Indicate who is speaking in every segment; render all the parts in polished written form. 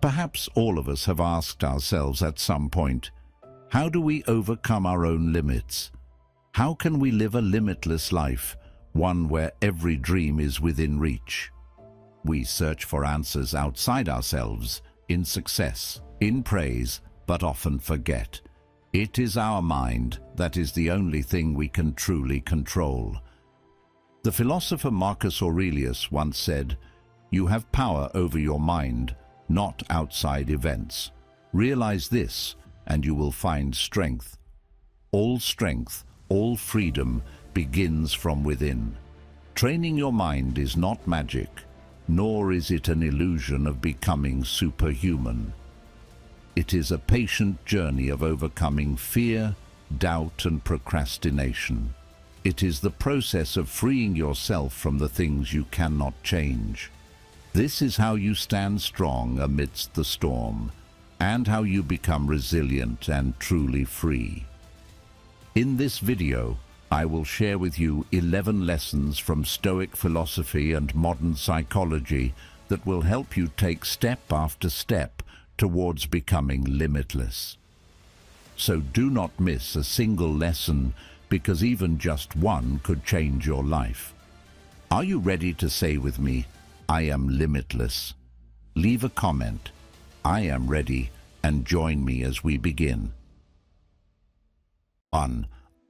Speaker 1: Perhaps all of us have asked ourselves at some point, how do we overcome our own limits? How can we live a limitless life, one where every dream is within reach? We search for answers outside ourselves, in success, in praise, but often forget. It is our mind that is the only thing we can truly control. The philosopher Marcus Aurelius once said, "You have power over your mind, not outside events. Realize this, and you will find strength. All freedom begins from within." Training your mind is not magic, nor is it an illusion of becoming superhuman. It is a patient journey of overcoming fear, doubt, and procrastination. It is the process of freeing yourself from the things you cannot change. This is how you stand strong amidst the storm, and how you become resilient and truly free. In this video, I will share with you 11 lessons from Stoic philosophy and modern psychology that will help you take step after step towards becoming limitless. So do not miss a single lesson, because even just one could change your life. Are you ready to say with me, "I am limitless"? Leave a comment, "I am ready," and join me as we begin. 1.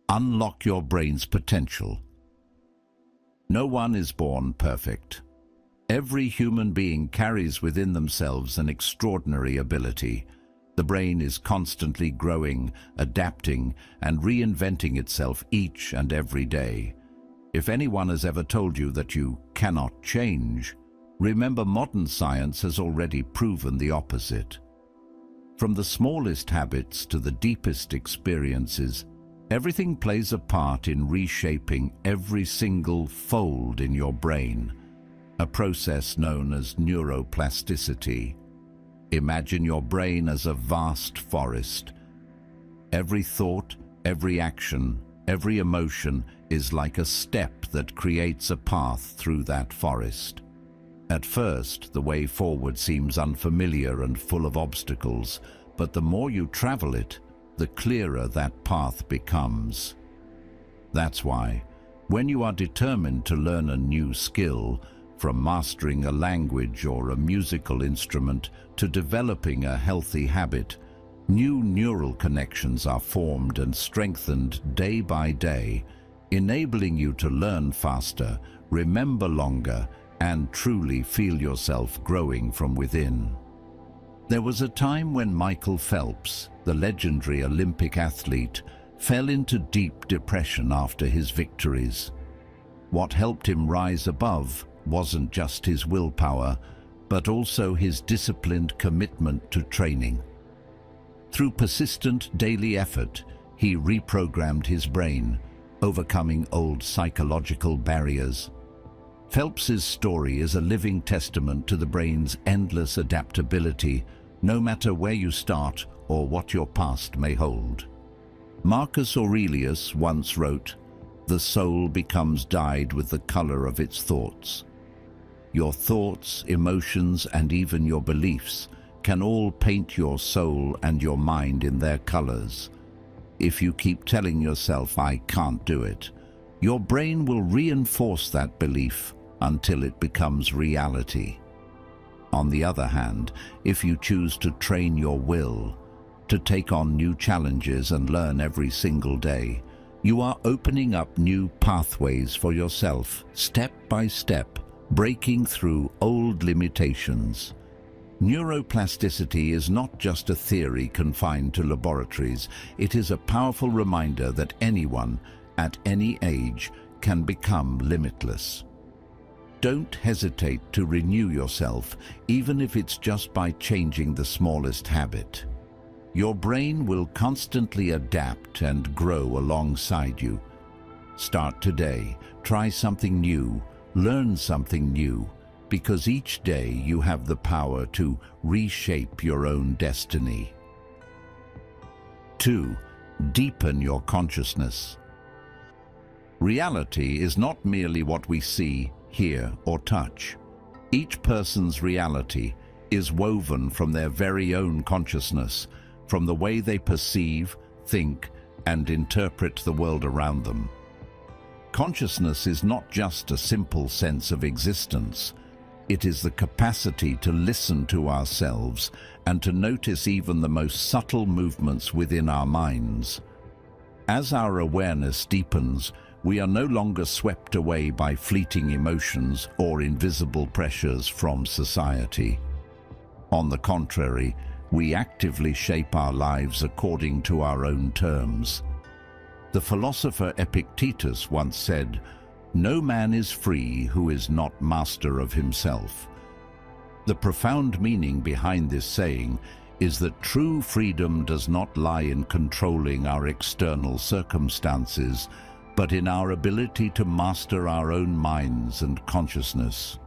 Speaker 1: Unlock your brain's potential. No one is born perfect. Every human being carries within themselves an extraordinary ability. The brain is constantly growing, adapting, and reinventing itself each and every day. If anyone has ever told you that you cannot change, remember modern science has already proven the opposite. From the smallest habits to the deepest experiences, everything plays a part in reshaping every single fold in your brain, a process known as neuroplasticity. Imagine your brain as a vast forest. Every thought, every action, every emotion is like a step that creates a path through that forest. At first, the way forward seems unfamiliar and full of obstacles, but the more you travel it, the clearer that path becomes. That's why, when you are determined to learn a new skill, from mastering a language or a musical instrument to developing a healthy habit, new neural connections are formed and strengthened day by day, enabling you to learn faster, remember longer, and truly feel yourself growing from within. There was a time when Michael Phelps, the legendary Olympic athlete, fell into deep depression after his victories. What helped him rise above wasn't just his willpower, but also his disciplined commitment to training. Through persistent daily effort, he reprogrammed his brain, overcoming old psychological barriers. Phelps's story is a living testament to the brain's endless adaptability, no matter where you start or what your past may hold. Marcus Aurelius once wrote, "The soul becomes dyed with the color of its thoughts." Your thoughts, emotions, and even your beliefs can all paint your soul and your mind in their colors. If you keep telling yourself, "I can't do it," your brain will reinforce that belief until it becomes reality. On the other hand, if you choose to train your will, to take on new challenges and learn every single day, you are opening up new pathways for yourself, step by step, breaking through old limitations. Neuroplasticity is not just a theory confined to laboratories. It is a powerful reminder that anyone, at any age, can become limitless. Don't hesitate to renew yourself, even if it's just by changing the smallest habit. Your brain will constantly adapt and grow alongside you. Start today, try something new, learn something new, because each day you have the power to reshape your own destiny. 2. Deepen your consciousness. Reality is not merely what we see, hear, or touch. Each person's reality, is woven from their very own consciousness, from the way they perceive, think, and interpret the world around them. Consciousness is not just a simple sense of existence. It is the capacity to listen to ourselves and to notice even the most subtle movements within our minds. As our awareness deepens, we are no longer swept away by fleeting emotions or invisible pressures from society. On the contrary, we actively shape our lives according to our own terms. The philosopher Epictetus once said, "No man is free who is not master of himself." The profound meaning behind this saying is that true freedom does not lie in controlling our external circumstances, but in our ability to master our own minds and consciousness.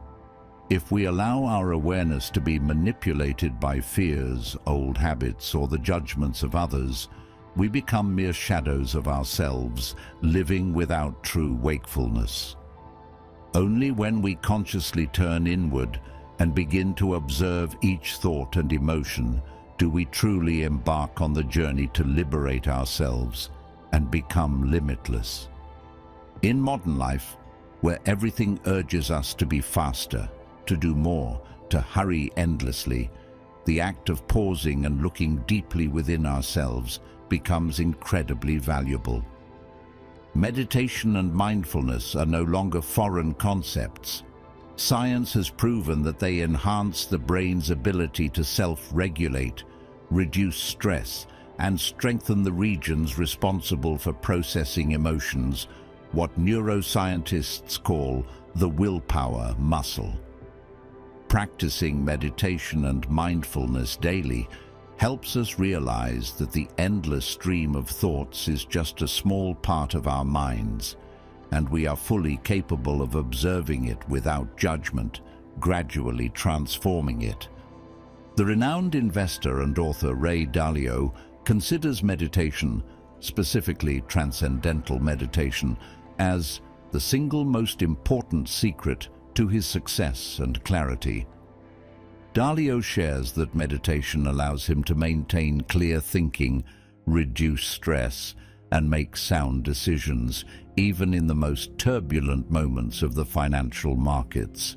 Speaker 1: If we allow our awareness to be manipulated by fears, old habits, or the judgments of others, we become mere shadows of ourselves, living without true wakefulness. Only when we consciously turn inward and begin to observe each thought and emotion do we truly embark on the journey to liberate ourselves and become limitless. In modern life, where everything urges us to be faster, to do more, to hurry endlessly, the act of pausing and looking deeply within ourselves becomes incredibly valuable. Meditation and mindfulness are no longer foreign concepts. Science has proven that they enhance the brain's ability to self-regulate, reduce stress, and strengthen the regions responsible for processing emotions, what neuroscientists call the willpower muscle. Practicing meditation and mindfulness daily helps us realize that the endless stream of thoughts is just a small part of our minds, and we are fully capable of observing it without judgment, gradually transforming it. The renowned investor and author Ray Dalio considers meditation, specifically transcendental meditation, as the single most important secret to his success and clarity. Dalio shares that meditation allows him to maintain clear thinking, reduce stress, and make sound decisions, even in the most turbulent moments of the financial markets.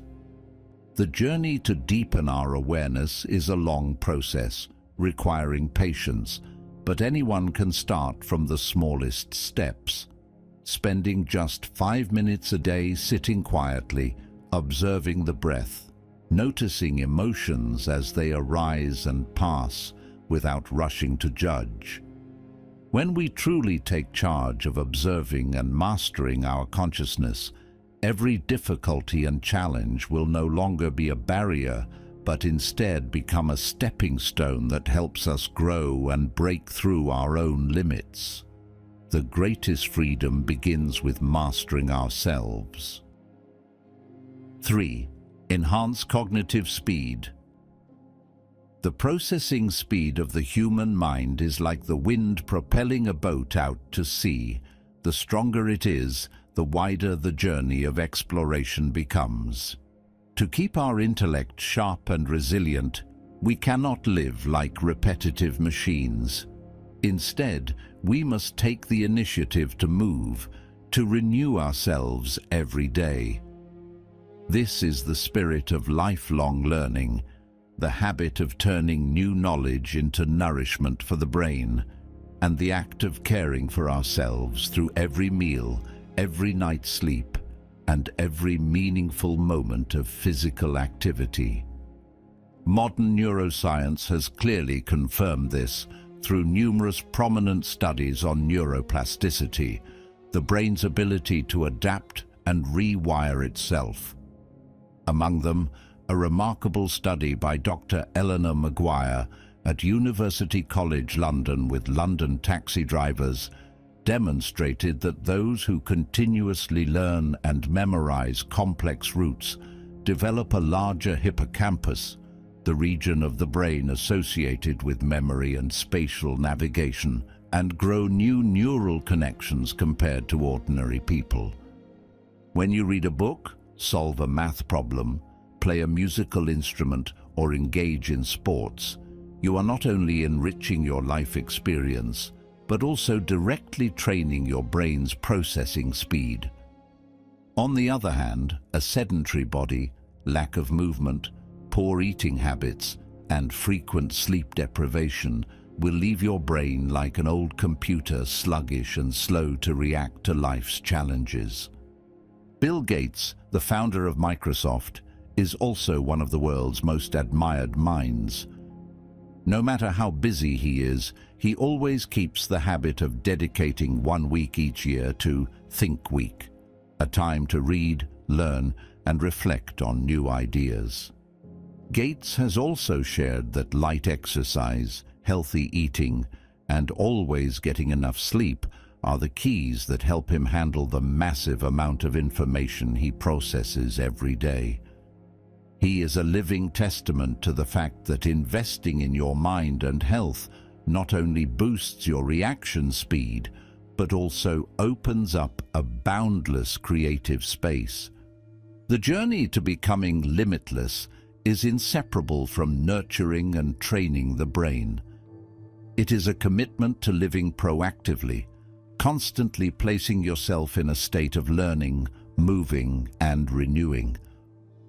Speaker 1: The journey to deepen our awareness is a long process, requiring patience, but anyone can start from the smallest steps. Spending just 5 minutes a day sitting quietly, observing the breath, noticing emotions as they arise and pass without rushing to judge. When we truly take charge of observing and mastering our consciousness, every difficulty and challenge will no longer be a barrier, but instead become a stepping stone that helps us grow and break through our own limits. The greatest freedom begins with mastering ourselves. 3. Enhance cognitive speed. The processing speed of the human mind is like the wind propelling a boat out to sea. The stronger it is, the wider the journey of exploration becomes. To keep our intellect sharp and resilient, we cannot live like repetitive machines. Instead, we must take the initiative to move, to renew ourselves every day. This is the spirit of lifelong learning, the habit of turning new knowledge into nourishment for the brain, and the act of caring for ourselves through every meal, every night's sleep, and every meaningful moment of physical activity. Modern neuroscience has clearly confirmed this through numerous prominent studies on neuroplasticity, the brain's ability to adapt and rewire itself. Among them, a remarkable study by Dr. Eleanor Maguire at University College London with London taxi drivers demonstrated that those who continuously learn and memorize complex routes develop a larger hippocampus, the region of the brain associated with memory and spatial navigation, and grow new neural connections compared to ordinary people. When you read a book, solve a math problem, play a musical instrument, or engage in sports, you are not only enriching your life experience, but also directly training your brain's processing speed. On the other hand, a sedentary body, lack of movement, poor eating habits, and frequent sleep deprivation will leave your brain like an old computer, sluggish and slow to react to life's challenges. Bill Gates, the founder of Microsoft, is also one of the world's most admired minds. No matter how busy he is, he always keeps the habit of dedicating 1 week each year to Think Week, a time to read, learn, and reflect on new ideas. Gates has also shared that light exercise, healthy eating, and always getting enough sleep are the keys that help him handle the massive amount of information he processes every day. He is a living testament to the fact that investing in your mind and health not only boosts your reaction speed, but also opens up a boundless creative space. The journey to becoming limitless is inseparable from nurturing and training the brain. It is a commitment to living proactively, constantly placing yourself in a state of learning, moving, and renewing.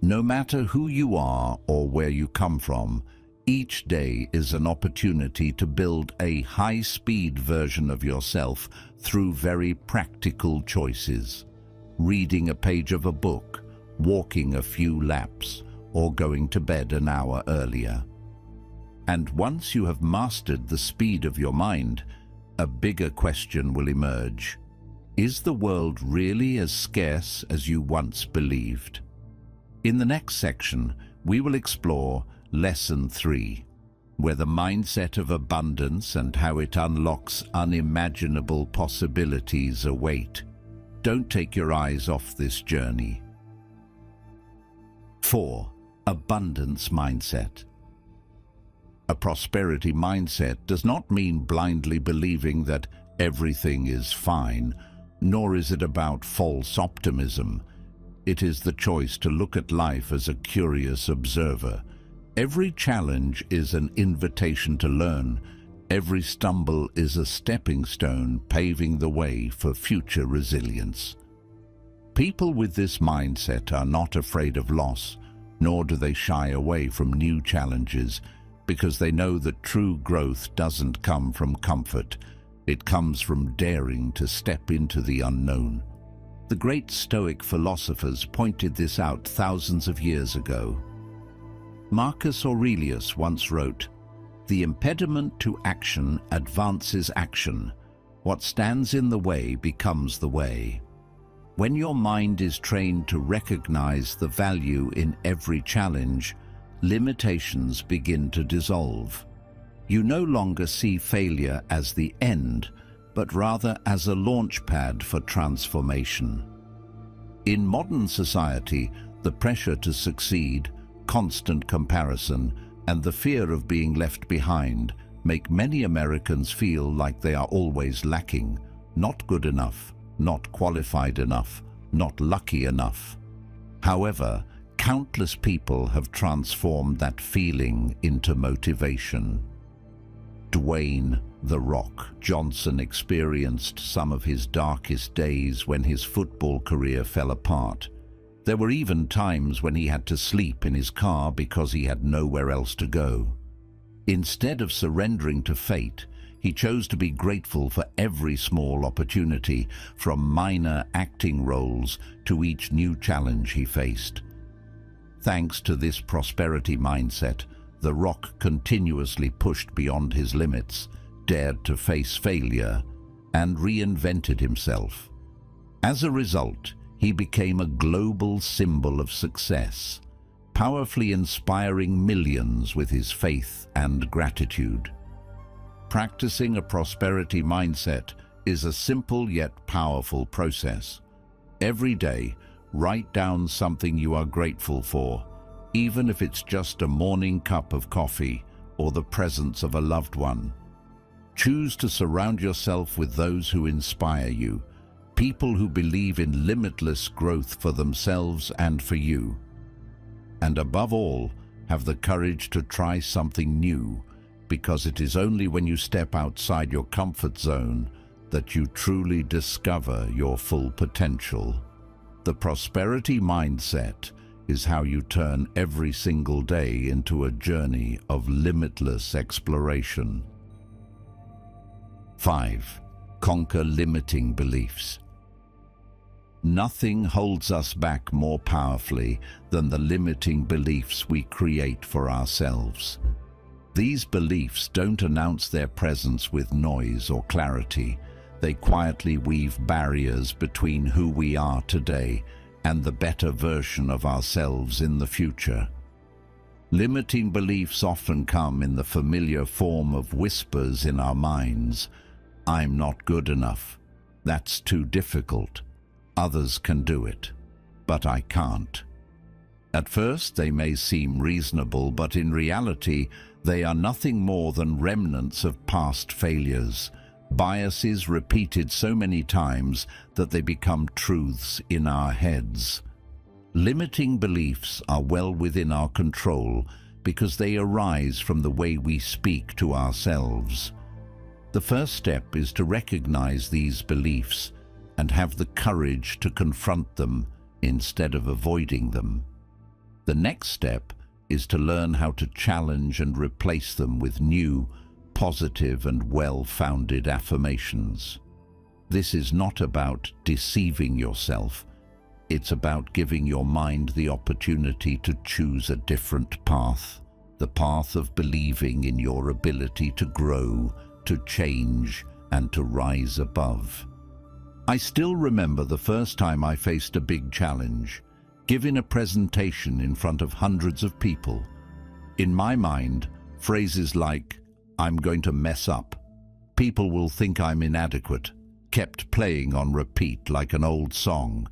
Speaker 1: No matter who you are or where you come from, each day is an opportunity to build a high-speed version of yourself through very practical choices. Reading a page of a book, walking a few laps, or going to bed an hour earlier. And once you have mastered the speed of your mind, a bigger question will emerge. Is the world really as scarce as you once believed? In the next section, we will explore Lesson 3, where the mindset of abundance and how it unlocks unimaginable possibilities await. Don't take your eyes off this journey. 4. Abundance mindset. A prosperity mindset does not mean blindly believing that everything is fine, nor is it about false optimism. It is the choice to look at life as a curious observer. Every challenge is an invitation to learn. Every stumble is a stepping stone paving the way for future resilience. People with this mindset are not afraid of loss, nor do they shy away from new challenges, because they know that true growth doesn't come from comfort. It comes from daring to step into the unknown. The great Stoic philosophers pointed this out thousands of years ago. Marcus Aurelius once wrote, "The impediment to action advances action. What stands in the way becomes the way." When your mind is trained to recognize the value in every challenge, limitations begin to dissolve. You no longer see failure as the end, but rather as a launchpad for transformation. In modern society, the pressure to succeed, constant comparison, and the fear of being left behind make many Americans feel like they are always lacking, not good enough, not qualified enough, not lucky enough. However, countless people have transformed that feeling into motivation. Dwayne "The Rock" Johnson experienced some of his darkest days when his football career fell apart. There were even times when he had to sleep in his car because he had nowhere else to go. Instead of surrendering to fate, he chose to be grateful for every small opportunity, from minor acting roles to each new challenge he faced. Thanks to this prosperity mindset, The Rock continuously pushed beyond his limits, dared to face failure, and reinvented himself. As a result, he became a global symbol of success, powerfully inspiring millions with his faith and gratitude. Practicing a prosperity mindset is a simple yet powerful process. Every day, write down something you are grateful for, even if it's just a morning cup of coffee or the presence of a loved one. Choose to surround yourself with those who inspire you, people who believe in limitless growth for themselves and for you. And above all, Have the courage to try something new, because it is only when you step outside your comfort zone that you truly discover your full potential. The prosperity mindset is how you turn every single day into a journey of limitless exploration. 5. Conquer limiting beliefs. Nothing holds us back more powerfully than the limiting beliefs we create for ourselves. These beliefs don't announce their presence with noise or clarity. They quietly weave barriers between who we are today and the better version of ourselves in the future. Limiting beliefs often come in the familiar form of whispers in our minds. I'm not good enough. That's too difficult. Others can do it, but I can't. At first, they may seem reasonable, but in reality, they are nothing more than remnants of past failures, biases repeated so many times that they become truths in our heads. Limiting beliefs are well within our control because they arise from the way we speak to ourselves. The first step is to recognize these beliefs and have the courage to confront them instead of avoiding them. The next step is to learn how to challenge and replace them with new, positive and well-founded affirmations. This is not about deceiving yourself. It's about giving your mind the opportunity to choose a different path, the path of believing in your ability to grow, to change, and to rise above. I still remember the first time I faced a big challenge, giving a presentation in front of hundreds of people. In my mind, phrases like, "I'm going to mess up," "people will think I'm inadequate," kept playing on repeat like an old song.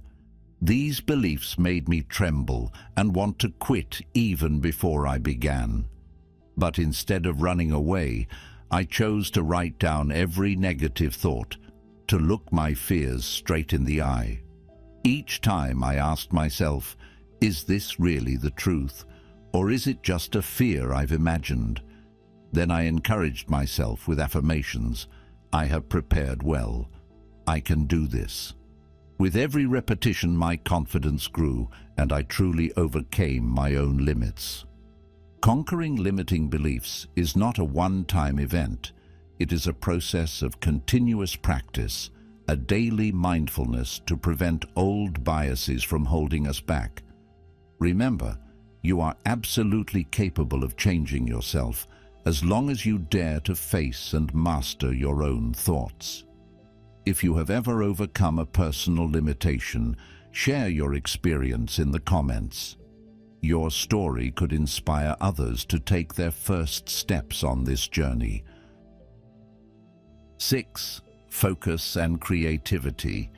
Speaker 1: These beliefs made me tremble and want to quit even before I began. But instead of running away, I chose to write down every negative thought, to look my fears straight in the eye. Each time I asked myself, is this really the truth, or is it just a fear I've imagined? Then I encouraged myself with affirmations. I have prepared well. I can do this. With every repetition, my confidence grew, and I truly overcame my own limits. Conquering limiting beliefs is not a one-time event. It is a process of continuous practice, a daily mindfulness to prevent old biases from holding us back. Remember, you are absolutely capable of changing yourself as long as you dare to face and master your own thoughts. If you have ever overcome a personal limitation, share your experience in the comments. Your story could inspire others to take their first steps on this journey. 6. Focus and creativity.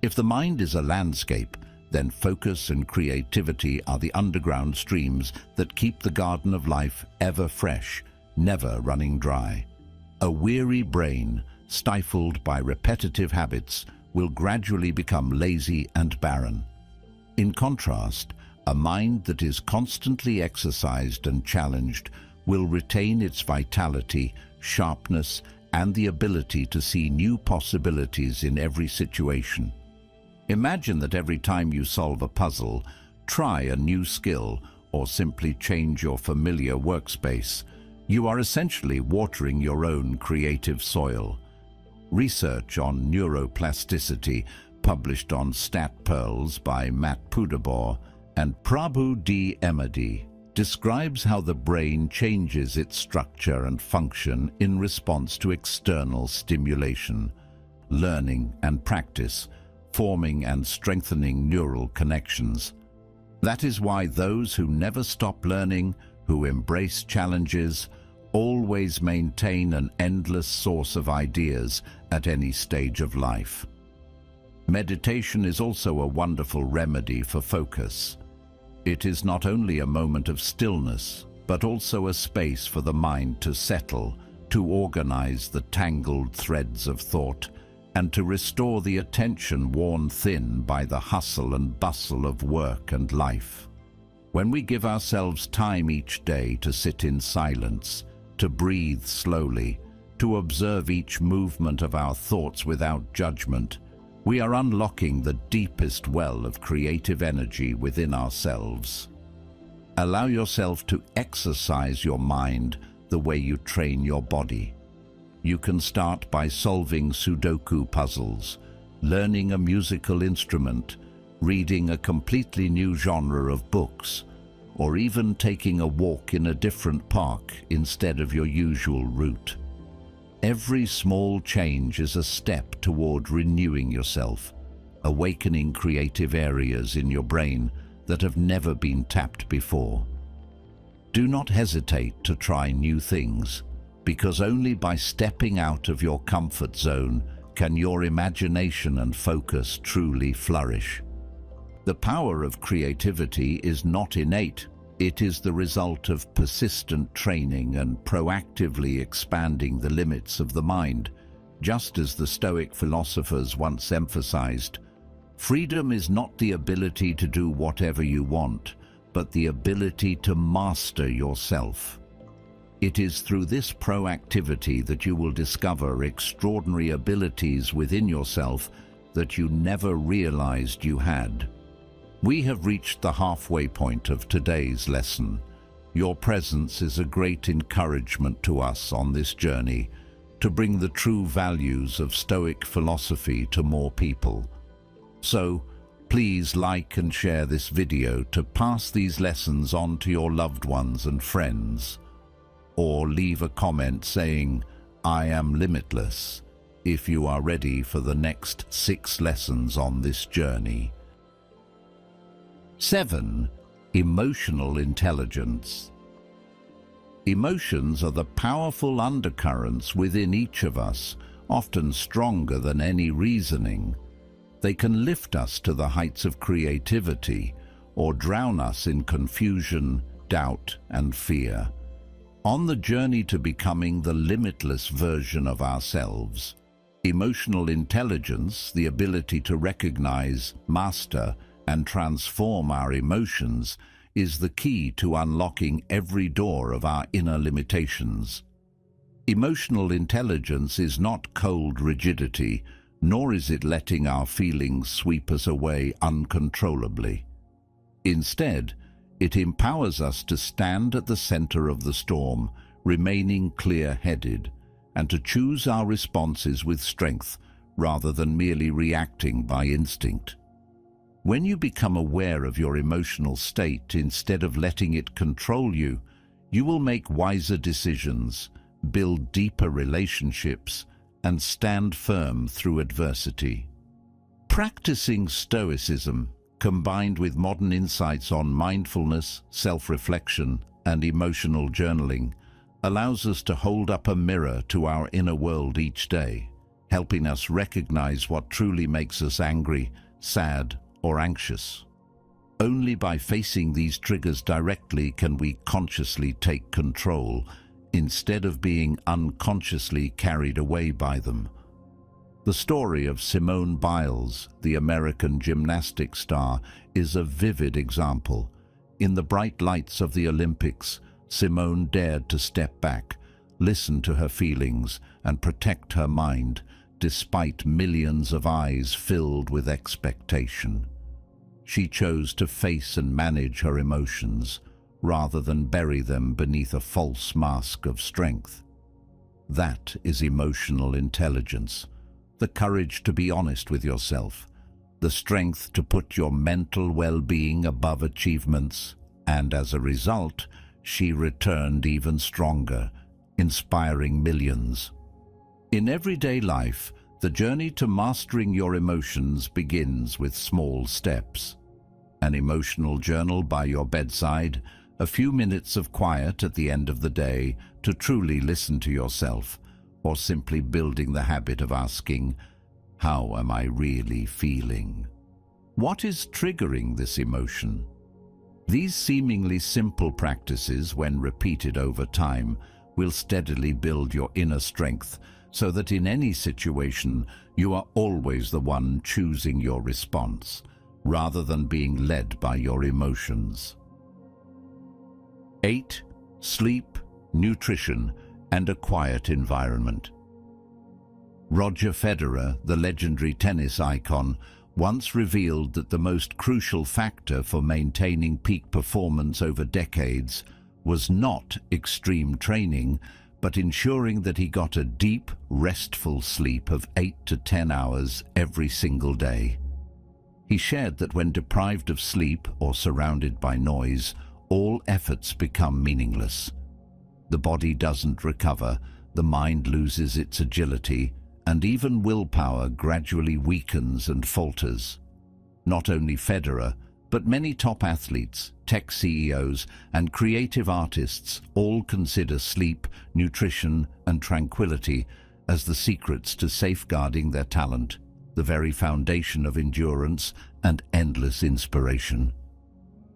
Speaker 1: If the mind is a landscape, then focus and creativity are the underground streams that keep the garden of life ever fresh, never running dry. A weary brain, stifled by repetitive habits, will gradually become lazy and barren. In contrast, a mind that is constantly exercised and challenged will retain its vitality, sharpness, and the ability to see new possibilities in every situation. Imagine that every time you solve a puzzle, try a new skill, or simply change your familiar workspace, you are essentially watering your own creative soil. Research on neuroplasticity, published on Stat Pearls by Matt Pudabor and Prabhu D. Emadi, describes how the brain changes its structure and function in response to external stimulation, learning and practice, forming and strengthening neural connections. That is why those who never stop learning, who embrace challenges, always maintain an endless source of ideas at any stage of life. Meditation is also a wonderful remedy for focus. It is not only a moment of stillness, but also a space for the mind to settle, to organize the tangled threads of thought, and to restore the attention worn thin by the hustle and bustle of work and life. When we give ourselves time each day to sit in silence, to breathe slowly, to observe each movement of our thoughts without judgment, we are unlocking the deepest well of creative energy within ourselves. Allow yourself to exercise your mind the way you train your body. You can start by solving Sudoku puzzles, learning a musical instrument, reading a completely new genre of books, or even taking a walk in a different park instead of your usual route. Every small change is a step toward renewing yourself, awakening creative areas in your brain that have never been tapped before. Do not hesitate to try new things, because only by stepping out of your comfort zone can your imagination and focus truly flourish. The power of creativity is not innate. It is the result of persistent training and proactively expanding the limits of the mind. Just as the Stoic philosophers once emphasized, freedom is not the ability to do whatever you want, but the ability to master yourself. It is through this proactivity that you will discover extraordinary abilities within yourself that you never realized you had. We have reached the halfway point of today's lesson. Your presence is a great encouragement to us on this journey to bring the true values of Stoic philosophy to more people. So, please like and share this video to pass these lessons on to your loved ones and friends. Or leave a comment saying, "I am limitless," if you are ready for the next 6 lessons on this journey. 7. Emotional intelligence. Emotions are the powerful undercurrents within each of us, often stronger than any reasoning. They can lift us to the heights of creativity or drown us in confusion, doubt, and fear. On the journey to becoming the limitless version of ourselves, emotional intelligence, the ability to recognize, master, and transform our emotions, is the key to unlocking every door of our inner limitations. Emotional intelligence is not cold rigidity, nor is it letting our feelings sweep us away uncontrollably. Instead, it empowers us to stand at the center of the storm, remaining clear-headed, and to choose our responses with strength rather than merely reacting by instinct. When you become aware of your emotional state instead of letting it control you, you will make wiser decisions, build deeper relationships, and stand firm through adversity. Practicing Stoicism, combined with modern insights on mindfulness, self-reflection, and emotional journaling, allows us to hold up a mirror to our inner world each day, helping us recognize what truly makes us angry, sad, or anxious. Only by facing these triggers directly can we consciously take control, instead of being unconsciously carried away by them. The story of Simone Biles, the American gymnastics star, is a vivid example. In the bright lights of the Olympics, Simone dared to step back, listen to her feelings, and protect her mind, despite millions of eyes filled with expectation. She chose to face and manage her emotions, rather than bury them beneath a false mask of strength. That is emotional intelligence. The courage to be honest with yourself, the strength to put your mental well-being above achievements, and as a result, she returned even stronger, inspiring millions. In everyday life, the journey to mastering your emotions begins with small steps. An emotional journal by your bedside, a few minutes of quiet at the end of the day to truly listen to yourself, or simply building the habit of asking, "How am I really feeling? What is triggering this emotion?" These seemingly simple practices, when repeated over time, will steadily build your inner strength so that in any situation you are always the one choosing your response, rather than being led by your emotions. 8. Sleep, nutrition, and a quiet environment. Roger Federer, the legendary tennis icon, once revealed that the most crucial factor for maintaining peak performance over decades was not extreme training, but ensuring that he got a deep, restful sleep of 8 to 10 hours every single day. He shared that when deprived of sleep or surrounded by noise, all efforts become meaningless. The body doesn't recover, the mind loses its agility, and even willpower gradually weakens and falters. Not only Federer, but many top athletes, tech CEOs, and creative artists all consider sleep, nutrition, and tranquility as the secrets to safeguarding their talent, the very foundation of endurance and endless inspiration.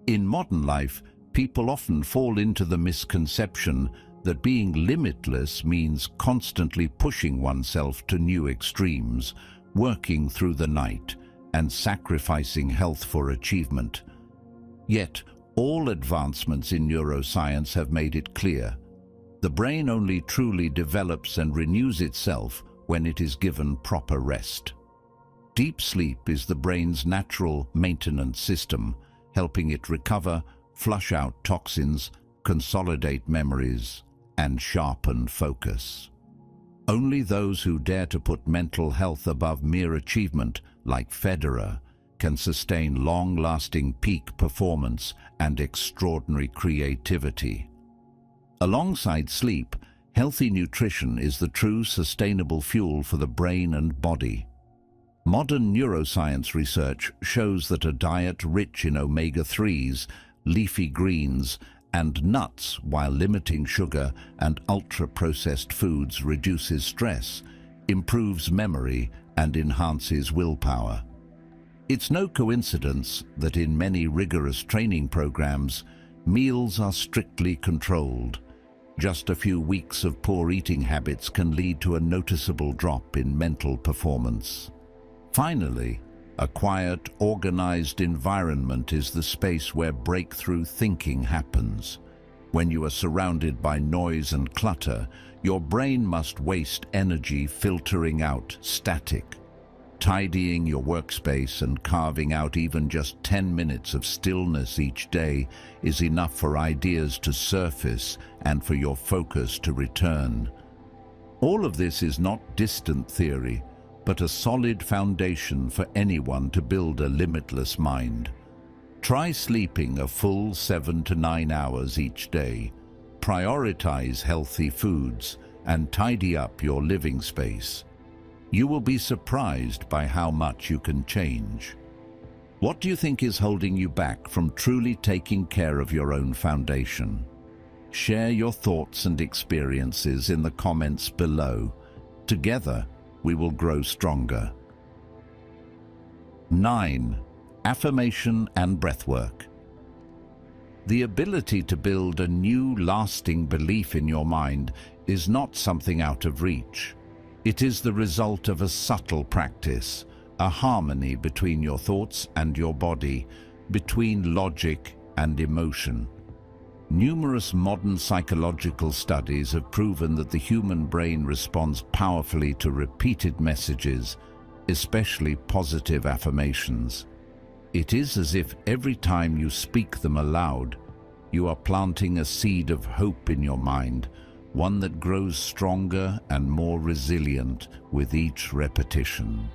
Speaker 1: In modern life, people often fall into the misconception that being limitless means constantly pushing oneself to new extremes, working through the night, and sacrificing health for achievement. Yet, all advancements in neuroscience have made it clear: the brain only truly develops and renews itself when it is given proper rest. Deep sleep is the brain's natural maintenance system, helping it recover, flush out toxins, consolidate memories, and sharpen focus. Only those who dare to put mental health above mere achievement, like Federer, can sustain long-lasting peak performance and extraordinary creativity. Alongside sleep, healthy nutrition is the true sustainable fuel for the brain and body. Modern neuroscience research shows that a diet rich in omega-3s, leafy greens, and nuts, while limiting sugar and ultra-processed foods, reduces stress, improves memory, and enhances willpower. It's no coincidence that in many rigorous training programs, meals are strictly controlled. Just a few weeks of poor eating habits can lead to a noticeable drop in mental performance. Finally, a quiet, organized environment is the space where breakthrough thinking happens. When you are surrounded by noise and clutter, your brain must waste energy filtering out static. Tidying your workspace and carving out even just 10 minutes of stillness each day is enough for ideas to surface and for your focus to return. All of this is not distant theory, but a solid foundation for anyone to build a limitless mind. Try sleeping a full 7 to 9 hours each day. Prioritize healthy foods and tidy up your living space. You will be surprised by how much you can change. What do you think is holding you back from truly taking care of your own foundation? Share your thoughts and experiences in the comments below. Together, we will grow stronger. 9. Affirmation and breathwork. The ability to build a new, lasting belief in your mind is not something out of reach. It is the result of a subtle practice, a harmony between your thoughts and your body, between logic and emotion. Numerous modern psychological studies have proven that the human brain responds powerfully to repeated messages, especially positive affirmations. It is as if every time you speak them aloud, you are planting a seed of hope in your mind, one that grows stronger and more resilient with each repetition.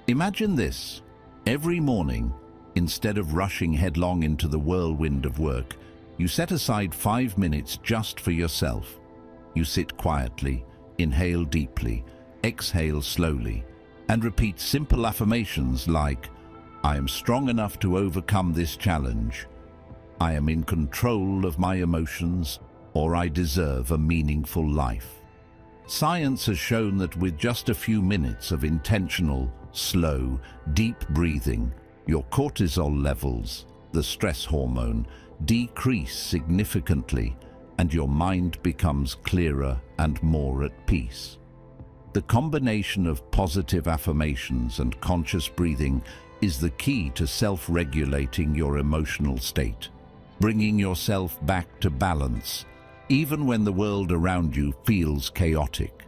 Speaker 1: Imagine this: every morning, instead of rushing headlong into the whirlwind of work, you set aside 5 minutes just for yourself. You sit quietly, inhale deeply, exhale slowly, and repeat simple affirmations like, "I am strong enough to overcome this challenge," "I am in control of my emotions," or "I deserve a meaningful life." Science has shown that with just a few minutes of intentional, slow, deep breathing, your cortisol levels, the stress hormone, decrease significantly, and your mind becomes clearer and more at peace. The combination of positive affirmations and conscious breathing is the key to self-regulating your emotional state. bringing yourself back to balance, even when the world around you feels chaotic.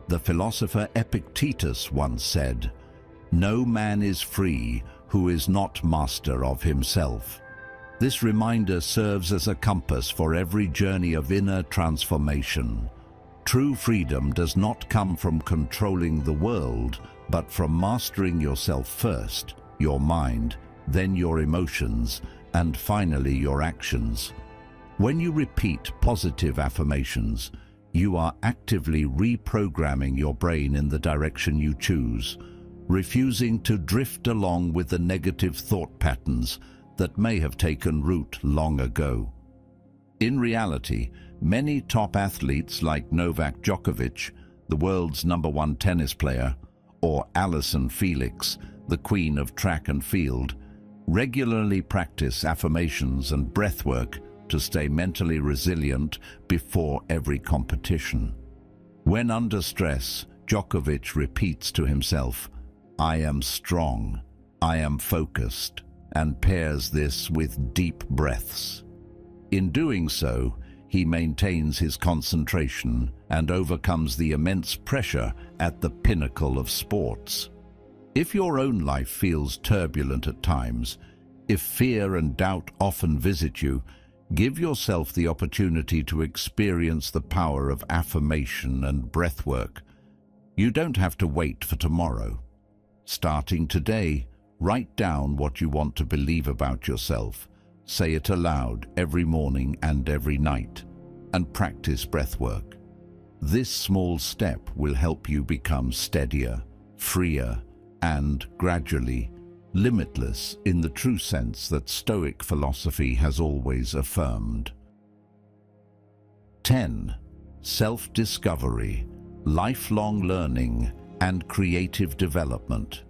Speaker 1: The philosopher Epictetus once said, "No man is free who is not master of himself." This reminder serves as a compass for every journey of inner transformation. True freedom does not come from controlling the world, but from mastering yourself first, your mind, then your emotions, and finally your actions. When you repeat positive affirmations, you are actively reprogramming your brain in the direction you choose, refusing to drift along with the negative thought patterns that may have taken root long ago. In reality, many top athletes like Novak Djokovic, the world's #1 tennis player, or Allyson Felix, the queen of track and field, regularly practice affirmations and breathwork to stay mentally resilient before every competition. When under stress, Djokovic repeats to himself, "I am strong, I am focused," and pairs this with deep breaths. In doing so, he maintains his concentration and overcomes the immense pressure at the pinnacle of sports. If your own life feels turbulent at times, if fear and doubt often visit you, give yourself the opportunity to experience the power of affirmation and breathwork. You don't have to wait for tomorrow. Starting today, write down what you want to believe about yourself. Say it aloud every morning and every night, and practice breathwork. This small step will help you become steadier, freer, and gradually limitless in the true sense that Stoic philosophy has always affirmed. 10. Self-discovery, lifelong learning, and creative development.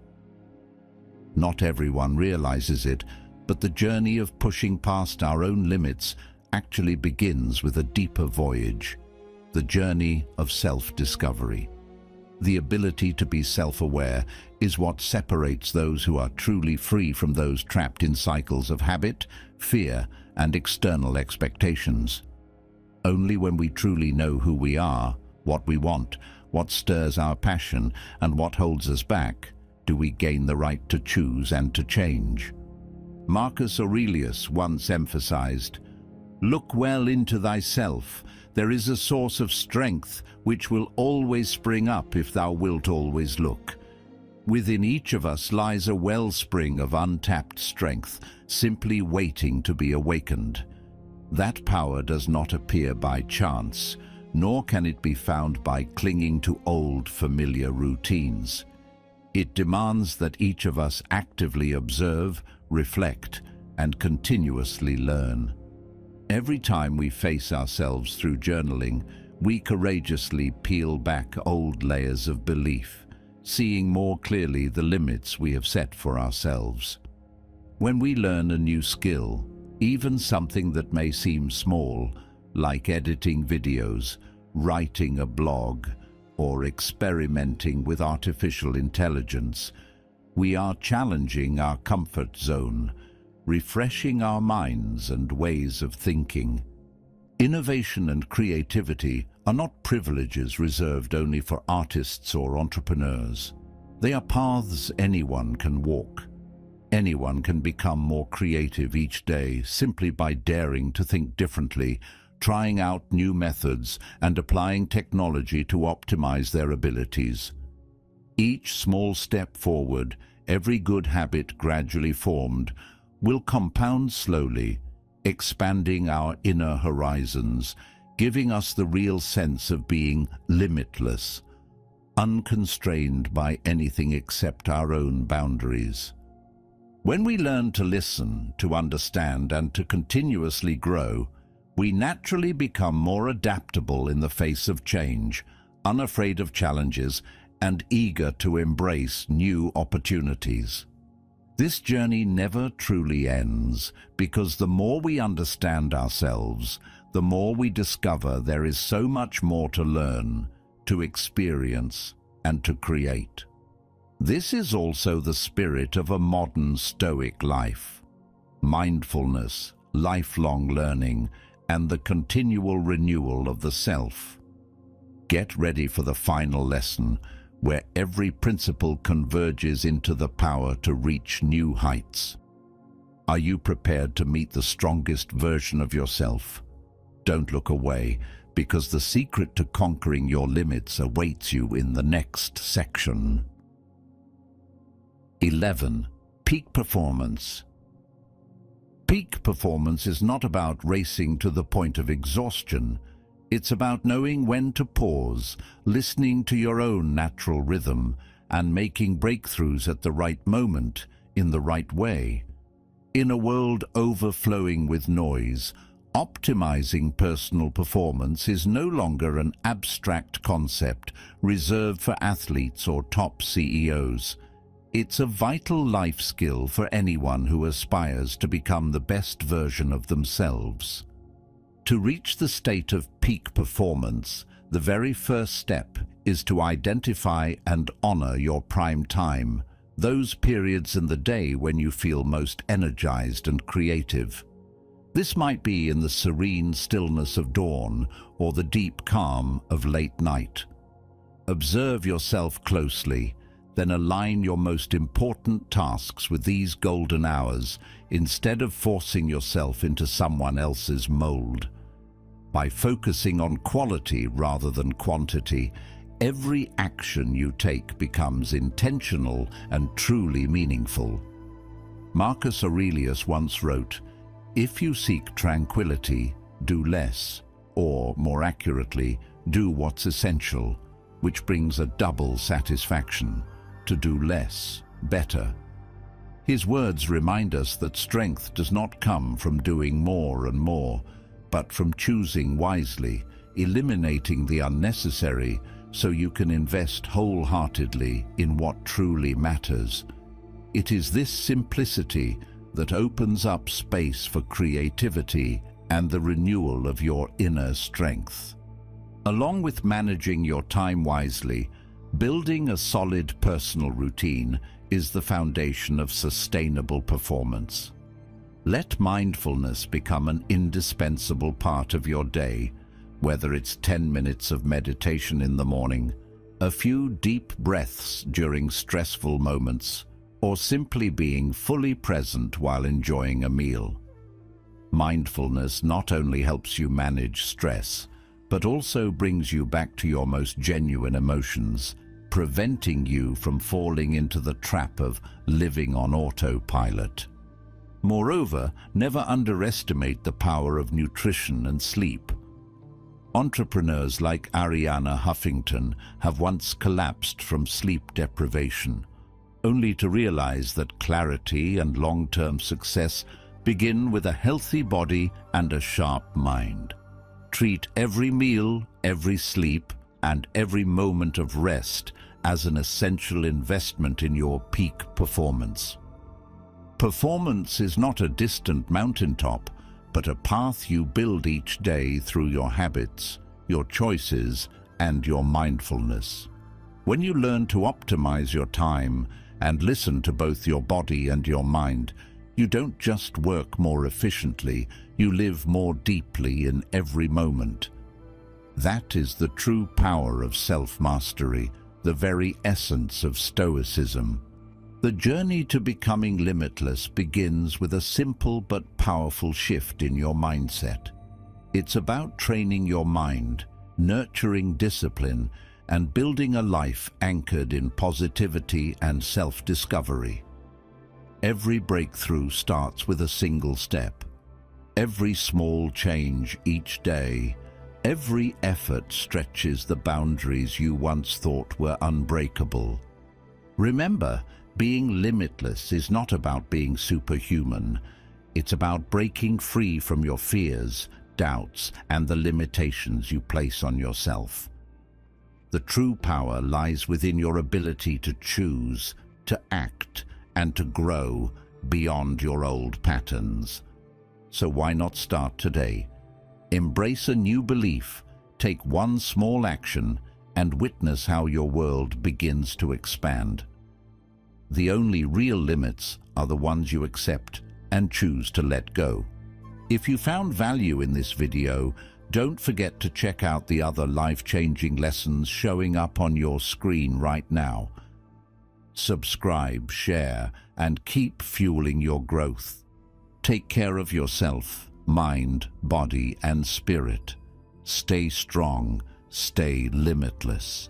Speaker 1: Not everyone realizes it, but the journey of pushing past our own limits actually begins with a deeper voyage, the journey of self-discovery. The ability to be self-aware is what separates those who are truly free from those trapped in cycles of habit, fear, and external expectations. Only when we truly know who we are, what we want, what stirs our passion, and what holds us back, do we gain the right to choose and to change. Marcus Aurelius once emphasized, "Look well into thyself. There is a source of strength which will always spring up if thou wilt always look." Within each of us lies a wellspring of untapped strength, simply waiting to be awakened. That power does not appear by chance, nor can it be found by clinging to old, familiar routines. It demands that each of us actively observe, reflect, and continuously learn. Every time we face ourselves through journaling, we courageously peel back old layers of belief, seeing more clearly the limits we have set for ourselves. When we learn a new skill, even something that may seem small, like editing videos, writing a blog, or experimenting with artificial intelligence, we are challenging our comfort zone, refreshing our minds and ways of thinking. Innovation and creativity are not privileges reserved only for artists or entrepreneurs. They are paths anyone can walk. Anyone can become more creative each day simply by daring to think differently, trying out new methods, and applying technology to optimize their abilities. Each small step forward, every good habit gradually formed, will compound slowly, expanding our inner horizons, giving us the real sense of being limitless, unconstrained by anything except our own boundaries. When we learn to listen, to understand, and to continuously grow, we naturally become more adaptable in the face of change, unafraid of challenges, and eager to embrace new opportunities. This journey never truly ends, because the more we understand ourselves, the more we discover there is so much more to learn, to experience, and to create. This is also the spirit of a modern Stoic life. Mindfulness, lifelong learning, and the continual renewal of the self. Get ready for the final lesson, where every principle converges into the power to reach new heights. Are you prepared to meet the strongest version of yourself? Don't look away, because the secret to conquering your limits awaits you in the next section. 11. Peak performance. Peak performance is not about racing to the point of exhaustion. It's about knowing when to pause, listening to your own natural rhythm, and making breakthroughs at the right moment, in the right way. In a world overflowing with noise, optimizing personal performance is no longer an abstract concept reserved for athletes or top CEOs. It's a vital life skill for anyone who aspires to become the best version of themselves. To reach the state of peak performance, the very first step is to identify and honor your prime time, those periods in the day when you feel most energized and creative. This might be in the serene stillness of dawn or the deep calm of late night. Observe yourself closely, then align your most important tasks with these golden hours instead of forcing yourself into someone else's mold. By focusing on quality rather than quantity, every action you take becomes intentional and truly meaningful. Marcus Aurelius once wrote, "If you seek tranquility, do less, or, more accurately, do what's essential, which brings a double satisfaction. To do less, better." His words remind us that strength does not come from doing more and more, but from choosing wisely, eliminating the unnecessary so you can invest wholeheartedly in what truly matters. It is this simplicity that opens up space for creativity and the renewal of your inner strength. Along with managing your time wisely, building a solid personal routine is the foundation of sustainable performance. Let mindfulness become an indispensable part of your day, whether it's 10 minutes of meditation in the morning, a few deep breaths during stressful moments, or simply being fully present while enjoying a meal. Mindfulness not only helps you manage stress, but also brings you back to your most genuine emotions, preventing you from falling into the trap of living on autopilot. Moreover, never underestimate the power of nutrition and sleep. Entrepreneurs like Arianna Huffington have once collapsed from sleep deprivation, only to realize that clarity and long-term success begin with a healthy body and a sharp mind. Treat every meal, every sleep, and every moment of rest as an essential investment in your peak performance. Performance is not a distant mountaintop, but a path you build each day through your habits, your choices, and your mindfulness. When you learn to optimize your time and listen to both your body and your mind, you don't just work more efficiently, you live more deeply in every moment. That is the true power of self-mastery, the very essence of Stoicism. The journey to becoming limitless begins with a simple but powerful shift in your mindset. It's about training your mind, nurturing discipline, and building a life anchored in positivity and self-discovery. Every breakthrough starts with a single step. Every small change each day, every effort stretches the boundaries you once thought were unbreakable. Remember, being limitless is not about being superhuman. It's about breaking free from your fears, doubts, and the limitations you place on yourself. The true power lies within your ability to choose, to act, and to grow beyond your old patterns. So why not start today? Embrace a new belief, take one small action, and witness how your world begins to expand. The only real limits are the ones you accept and choose to let go. If you found value in this video, don't forget to check out the other life-changing lessons showing up on your screen right now. Subscribe, share, and keep fueling your growth. Take care of yourself, mind, body, and spirit. Stay strong, stay limitless.